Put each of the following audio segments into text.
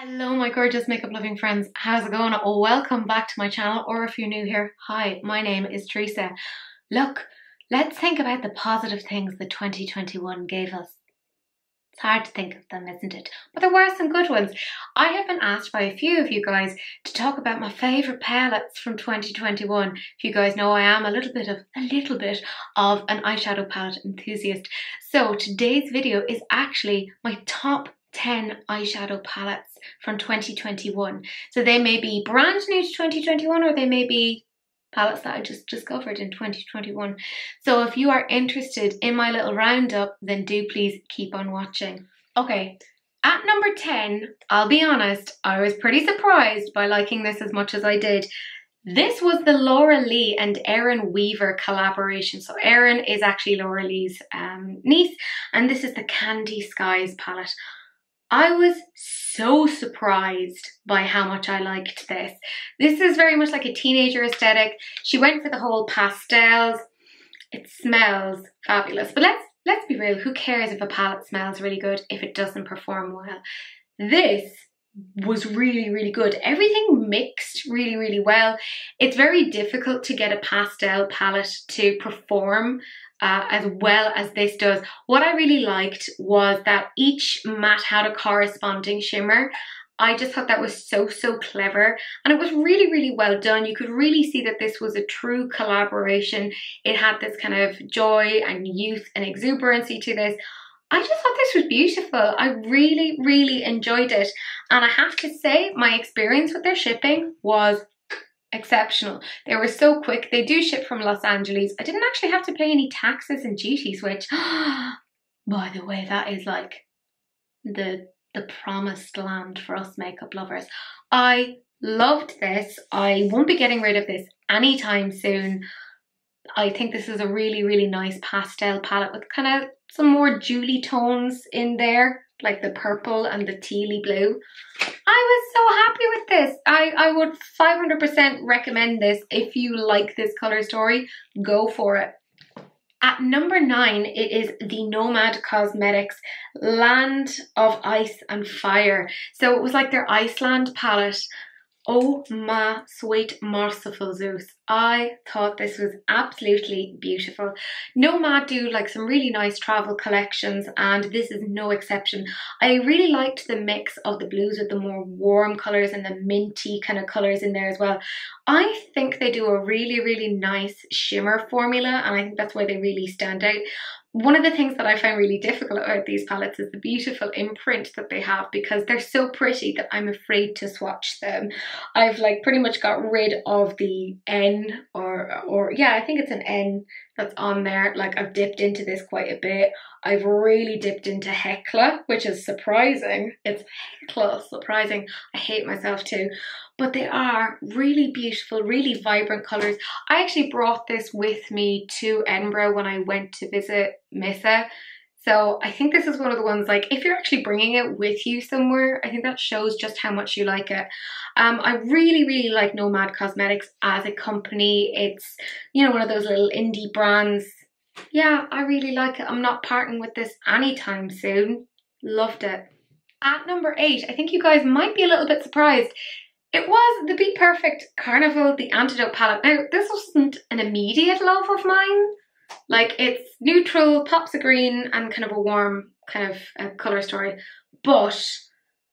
Hello my gorgeous makeup loving friends, how's it going? Welcome back to my channel, or if you're new here, hi, my name is Teresa. Look, let's think about the positive things that 2021 gave us. It's hard to think of them, isn't it? But there were some good ones. I have been asked by a few of you guys to talk about my favourite palettes from 2021. If you guys know, I am a little bit of an eyeshadow palette enthusiast. So today's video is actually my top 10 eyeshadow palettes from 2021. So they may be brand new to 2021, or they may be palettes that I just discovered in 2021. So if you are interested in my little roundup, then do please keep on watching. Okay, at number 10, I'll be honest, I was pretty surprised by liking this as much as I did. This was the Laura Lee and Erin Weaver collaboration. So Erin is actually Laura Lee's niece, and this is the Candy Skies palette. I was so surprised by how much I liked this. This is very much like a teenager aesthetic. She went for the whole pastels. It smells fabulous. But let's be real, who cares if a palette smells really good if it doesn't perform well? This was really, really good. Everything mixed really, really well. It's very difficult to get a pastel palette to perform as well as this does. What I really liked was that each matte had a corresponding shimmer. I just thought that was so clever, and it was really, really well done. You could really see that this was a true collaboration. It had this kind of joy and youth and exuberancy to this. I just thought this was beautiful. I really, really enjoyed it. And I have to say, my experience with their shipping was exceptional. They were so quick. They do ship from Los Angeles. I didn't actually have to pay any taxes and duties, which, by the way, that is like the promised land for us makeup lovers. I loved this. I won't be getting rid of this anytime soon. I think this is a really, really nice pastel palette with kind of some more jewelly tones in there, like the purple and the tealy blue. I was so happy with this. I would 500% recommend this. If you like this colour story, go for it. At number 9, it is the Nomad Cosmetics Land of Ice and Fire. So it was like their Iceland palette. Oh my sweet merciful Zeus. I thought this was absolutely beautiful. Nomad do like some really nice travel collections, and this is no exception. I really liked the mix of the blues with the more warm colours and the minty kind of colours in there as well. I think they do a really, really nice shimmer formula, and I think that's why they really stand out. One of the things that I find really difficult about these palettes is the beautiful imprint that they have, because they're so pretty that I'm afraid to swatch them. I've like pretty much got rid of the N or yeah, I think it's an N that's on there. Like, I've dipped into this quite a bit. I've really dipped into Hecla, which is surprising. It's Hecla surprising. I hate myself too. But they are really beautiful, really vibrant colours. I actually brought this with me to Edinburgh when I went to visit Missa. So I think this is one of the ones, like, if you're actually bringing it with you somewhere, I think that shows just how much you like it. I really, really like Nomad Cosmetics as a company. It's, you know, one of those little indie brands. Yeah, I really like it. I'm not parting with this anytime soon. Loved it. At number 8, I think you guys might be a little bit surprised. It was the Be Perfect Carnival The Antidote palette. Now, this wasn't an immediate love of mine. Like, it's neutral, pops of green, and kind of a warm kind of colour story. But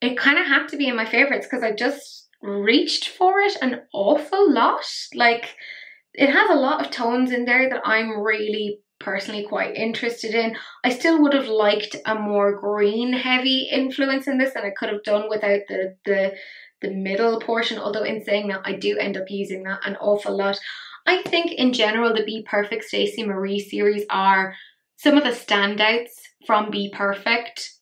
it kind of had to be in my favourites because I just reached for it an awful lot. Like, it has a lot of tones in there that I'm really personally quite interested in. I still would have liked a more green heavy influence in this, and I could have done without the middle portion, although in saying that, I do end up using that an awful lot. I think in general the Be Perfect Stacey Marie series are some of the standouts from Be Perfect.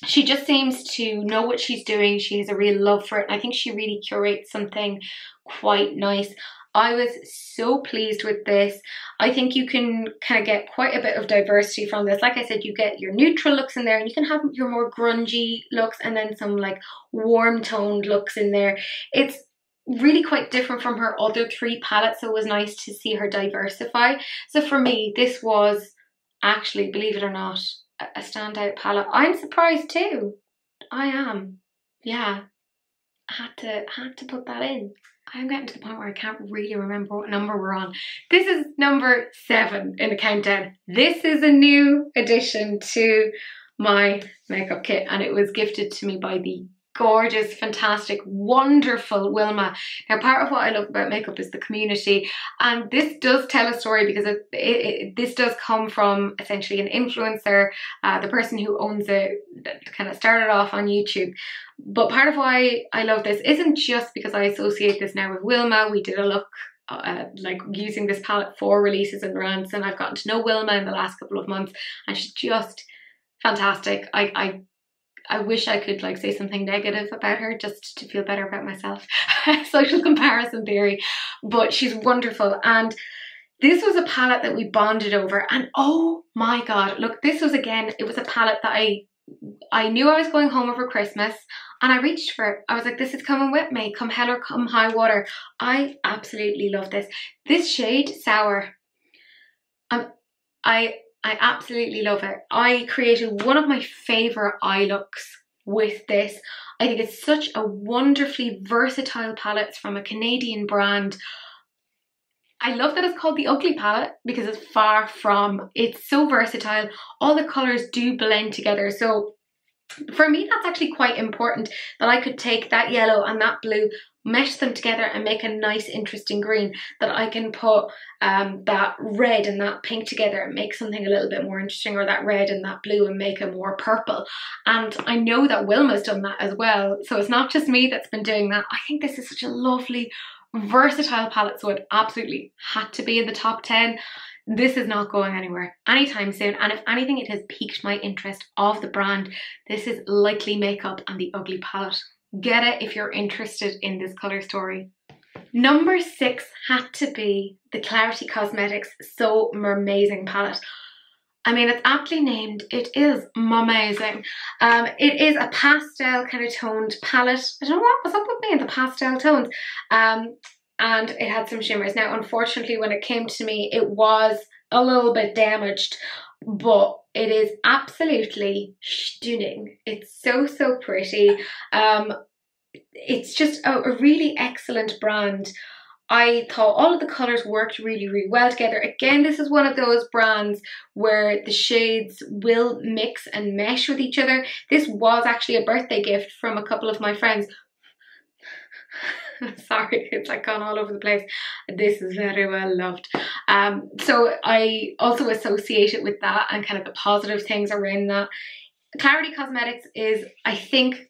She just seems to know what she's doing. She has a real love for it, and I think she really curates something quite nice. I was so pleased with this. I think you can kind of get quite a bit of diversity from this. Like I said, you get your neutral looks in there, and you can have your more grungy looks, and then some like warm toned looks in there. It's really quite different from her other 3 palettes, so it was nice to see her diversify. So for me, this was actually, believe it or not, a standout palette. I'm surprised too. I am. Yeah. had to put that in. I'm getting to the point where I can't really remember what number we're on. This is number 7 in the countdown. This is a new addition to my makeup kit, and it was gifted to me by the gorgeous, fantastic, wonderful Wilma. Now, part of what I love about makeup is the community, and this does tell a story because this does come from essentially an influencer, the person who owns it kind of started off on YouTube. But part of why I love this isn't just because I associate this now with Wilma. We did a look like using this palette for releases and rants, and I've gotten to know Wilma in the last couple of months, and she's just fantastic. I wish I could like say something negative about her just to feel better about myself. Social comparison theory. But she's wonderful. And this was a palette that we bonded over. And oh my God, look, this was again, it was a palette that I knew I was going home over Christmas, and I reached for it. I was like, this is coming with me, come hell or come high water. I absolutely love this. This shade, Sour, I absolutely love it. I created one of my favourite eye looks with this. I think it's such a wonderfully versatile palette. It's from a Canadian brand. I love that it's called the Ugly palette because it's far from. It's so versatile. All the colours do blend together. So for me, that's actually quite important, that I could take that yellow and that blue, mesh them together and make a nice interesting green, that I can put that red and that pink together and make something a little bit more interesting, or that red and that blue and make a more purple. And I know that Wilma's done that as well, so it's not just me that's been doing that. I think this is such a lovely versatile palette, so it absolutely had to be in the top 10. This is not going anywhere anytime soon, and if anything, it has piqued my interest of the brand. This is Likely Makeup and the Ugly palette. Get it if you're interested in this colour story. Number 6 had to be the Clarity Cosmetics So Mermazing palette. I mean, it's aptly named. It is amazing. It is a pastel kind of toned palette. I don't know what was up with me in the pastel tones. And it had some shimmers. Now, unfortunately, when it came to me, it was a little bit damaged, but it is absolutely stunning. It's so, so pretty. It's just a really excellent brand. I thought all of the colours worked really, really well together. Again, this is one of those brands where the shades will mix and mesh with each other. This was actually a birthday gift from a couple of my friends. Sorry, it's like gone all over the place. This is very well loved. So I also associate it with that and kind of the positive things around that. Clarity Cosmetics is, I think,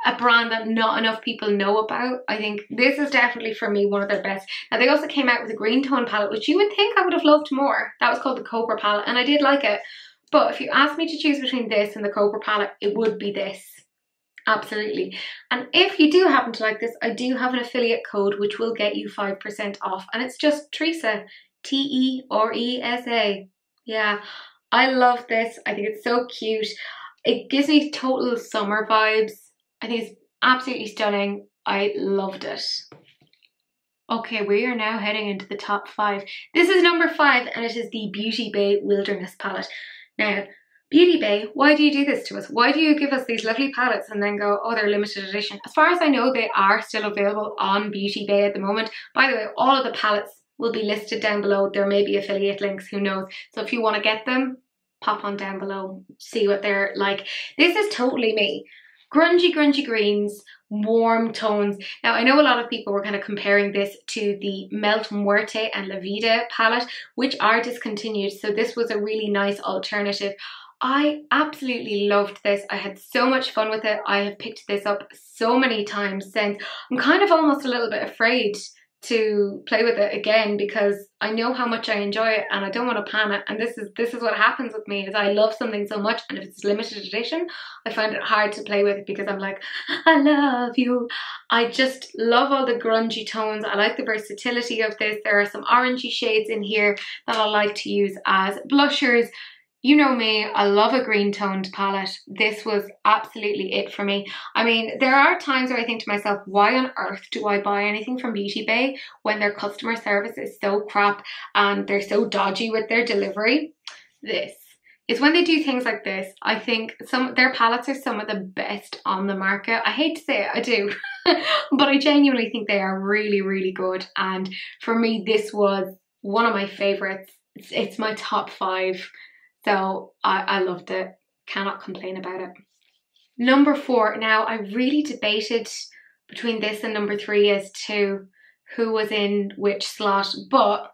a brand that not enough people know about. I think this is definitely, for me, one of their best. Now, they also came out with a green tone palette, which you would think I would have loved more. That was called the Cobra palette, and I did like it. But if you asked me to choose between this and the Cobra palette, it would be this. Absolutely. And if you do happen to like this, I do have an affiliate code which will get you 5% off, and it's just Teresa, Teresa. Yeah, I love this. I think it's so cute. It gives me total summer vibes. I think it's absolutely stunning. I loved it. Okay, we are now heading into the top 5. This is number 5, and it is the Beauty Bay Wilderness palette. Now, Beauty Bay, why do you do this to us? Why do you give us these lovely palettes and then go, oh, they're limited edition? As far as I know, they are still available on Beauty Bay at the moment. By the way, all of the palettes will be listed down below. There may be affiliate links, who knows? So if you want to get them, pop on down below, see what they're like. This is totally me. Grungy greens, warm tones. Now, I know a lot of people were kind of comparing this to the Melt Muerte and La Vida palette, which are discontinued. So this was a really nice alternative. I absolutely loved this. I had so much fun with it. I have picked this up so many times since. I'm kind of almost a little bit afraid to play with it again because I know how much I enjoy it and I don't want to pan it. And this is what happens with me, is I love something so much, and if it's limited edition, I find it hard to play with because I'm like, I love you. I just love all the grungy tones. I like the versatility of this. There are some orangey shades in here that I like to use as blushers. You know me, I love a green toned palette. This was absolutely it for me. I mean, there are times where I think to myself, why on earth do I buy anything from Beauty Bay when their customer service is so crap and they're so dodgy with their delivery? This is when they do things like this. I think their palettes are some of the best on the market. I hate to say it, I do. but I genuinely think they are really, really good. And for me, this was one of my favorites. It's my top 5. So I loved it. Cannot complain about it. Number 4. Now, I really debated between this and number 3 as to who was in which slot, but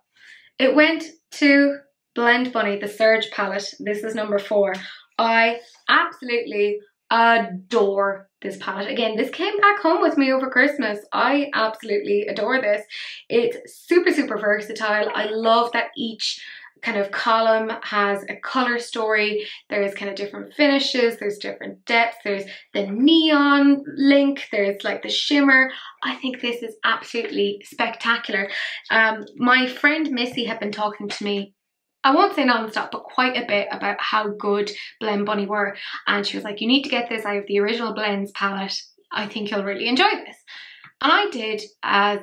it went to Blend Bunny, the Surge palette. This is number 4. I absolutely adore this palette. Again, this came back home with me over Christmas. I absolutely adore this. It's super, super versatile. I love that each kind of column has a color story. There's kind of different finishes, there's different depths, there's the neon link, there's like the shimmer. I think this is absolutely spectacular. My friend Missy had been talking to me, I won't say non-stop, but quite a bit about how good Blend Bunny were. And she was like, you need to get this. I have the original Blends palette. I think you'll really enjoy this. And I did, as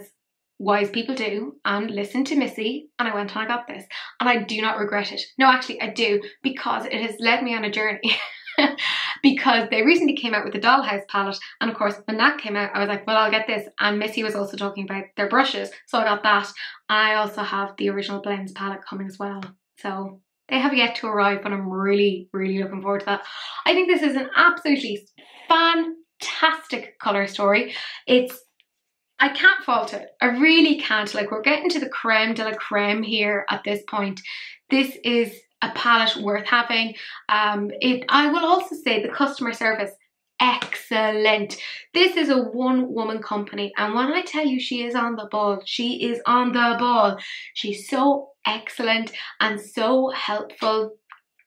wise people do, and listened to Missy, and I went and I got this. And I do not regret it. No, actually I do, because it has led me on a journey. Because they recently came out with the Dollhouse palette, and of course when that came out I was like, well, I'll get this. And Missy was also talking about their brushes, so I got that. I also have the original Blends palette coming as well. So they have yet to arrive, but I'm really, really looking forward to that. I think this is an absolutely fantastic colour story. I can't fault it. I really can't. Like, we're getting to the creme de la creme here at this point. This is a palette worth having. I will also say the customer service, excellent. This is a one-woman company, and when I tell you she is on the ball, she is on the ball. She's so excellent and so helpful.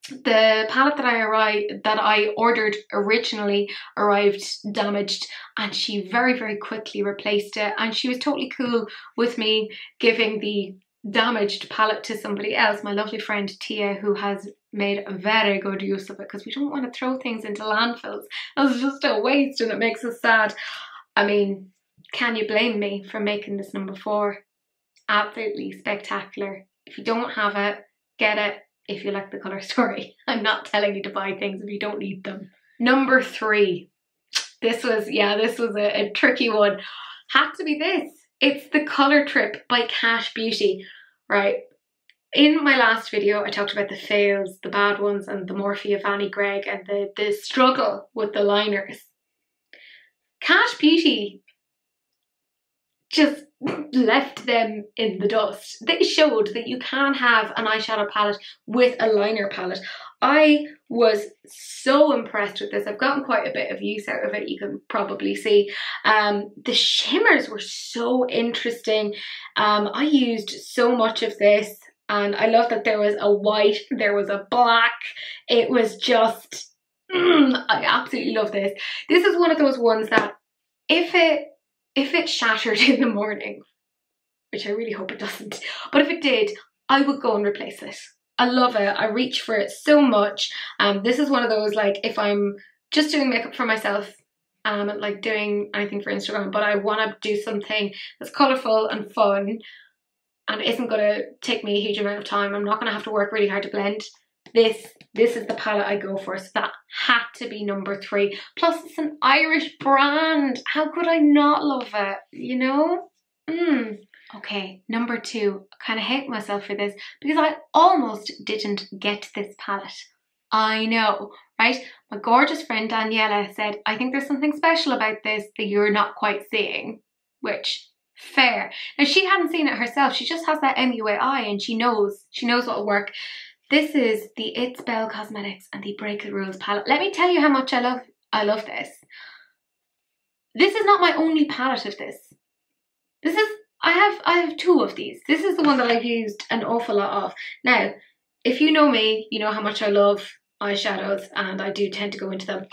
The palette that I ordered originally arrived damaged, and she very, very quickly replaced it, and she was totally cool with me giving the damaged palette to somebody else, my lovely friend Tia, who has made a very good use of it, because we don't want to throw things into landfills. It's just a waste and it makes us sad. I mean, can you blame me for making this number 4? Absolutely spectacular. If you don't have it, get it if you like the colour story. I'm not telling you to buy things if you don't need them. Number 3. This was a tricky one. Had to be this. It's the Colour Trip by Cash Beauty, right? In my last video, I talked about the fails, the bad ones, and the Morphe of Annie Gregg, and the struggle with the liners. Cash Beauty just left them in the dust. They showed that you can have an eyeshadow palette with a liner palette. I was so impressed with this. I've gotten quite a bit of use out of it, you can probably see. The shimmers were so interesting. I used so much of this, and I love that there was a white, there was a black. It was just, I absolutely love this. This is one of those ones that if it shattered in the morning, which I really hope it doesn't, but if it did, I would go and replace it. I love it. I reach for it so much. This is one of those, like, if I'm just doing makeup for myself, like doing anything for Instagram, but I want to do something that's colourful and fun and isn't going to take me a huge amount of time, I'm not going to have to work really hard to blend, this is the palette I go for. So that had to be number 3. Plus it's an Irish brand. How could I not love it, you know? Okay, number 2. I kind of hate myself for this because I almost didn't get this palette. I know, right? My gorgeous friend Daniela said, I think there's something special about this that you're not quite seeing, which, fair. Now, she hadn't seen it herself. She just has that MUA eye and she knows what will work. This is the It's Belle Cosmetics and the Break the Rules palette. Let me tell you how much I love this. This is not my only palette of this. I have 2 of these. This is the one that I've used an awful lot of. Now, if you know me, you know how much I love eyeshadows, and I do tend to go into them.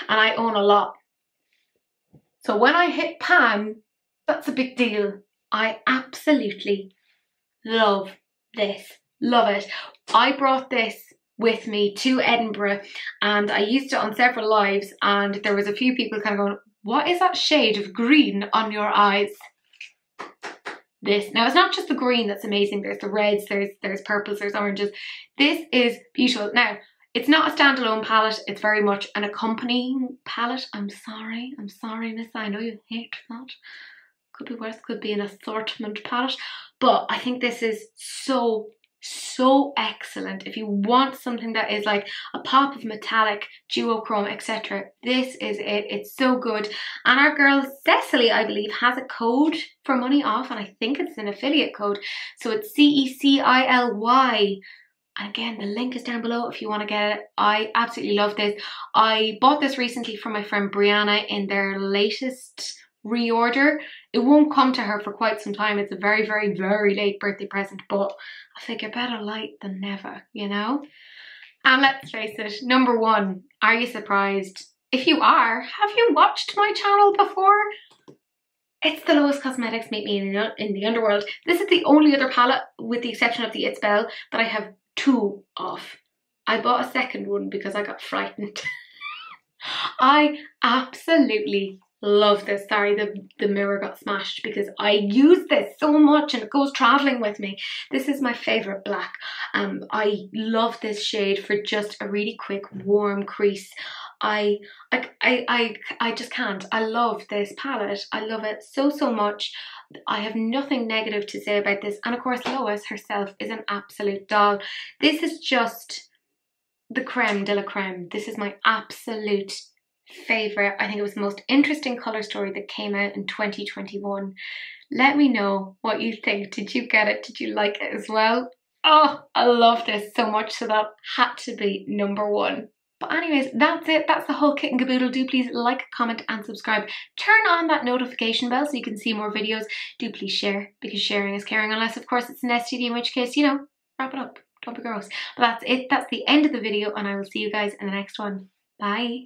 And I own a lot. So when I hit pan, that's a big deal. I absolutely love this. Love it. I brought this with me to Edinburgh and I used it on several lives, and there was a few people kind of going, what is that shade of green on your eyes? This. Now, it's not just the green that's amazing. There's the reds, there's purples, there's oranges. This is beautiful. Now, It's not a standalone palette, it's very much an accompanying palette. I'm sorry, miss, I know you hate that. Could be worse, could be an assortment palette. But I think this is so excellent. If you want something that is like a pop of metallic, duochrome, etc., this is it. It's so good. And our girl Cecily, I believe, has a code for money off, and I think it's an affiliate code. So it's CECILY. And again, the link is down below if you want to get it. I absolutely love this. I bought this recently from my friend Brianna in their latest reorder. It won't come to her for quite some time. It's a very late birthday present, but I figure better late than never, you know? And let's face it, number one, are you surprised? If you are, have you watched my channel before? It's the Lois Cosmetics Meet Me in the Underworld. This is the only other palette, with the exception of the It's Belle, that I have two of. I bought a second one because I got frightened. I absolutely love this. Sorry, the mirror got smashed because I use this so much and it goes traveling with me. This is my favorite black. I love this shade for just a really quick warm crease. I just can't. I love this palette. I love it so much. I have nothing negative to say about this. And of course, Lois herself is an absolute doll. This is just the creme de la creme. This is my absolute favorite. I think it was the most interesting color story that came out in 2021. Let me know what you think. Did you get it? Did you like it as well? Oh, I love this so much, so that had to be number one. But anyways, that's it. That's the whole kit and caboodle. Do please like, comment and subscribe. Turn on that notification bell so you can see more videos. Do please share, because sharing is caring, unless of course it's an STD, in which case, you know, wrap it up. Don't be gross. But that's it. That's the end of the video, and I will see you guys in the next one. Bye.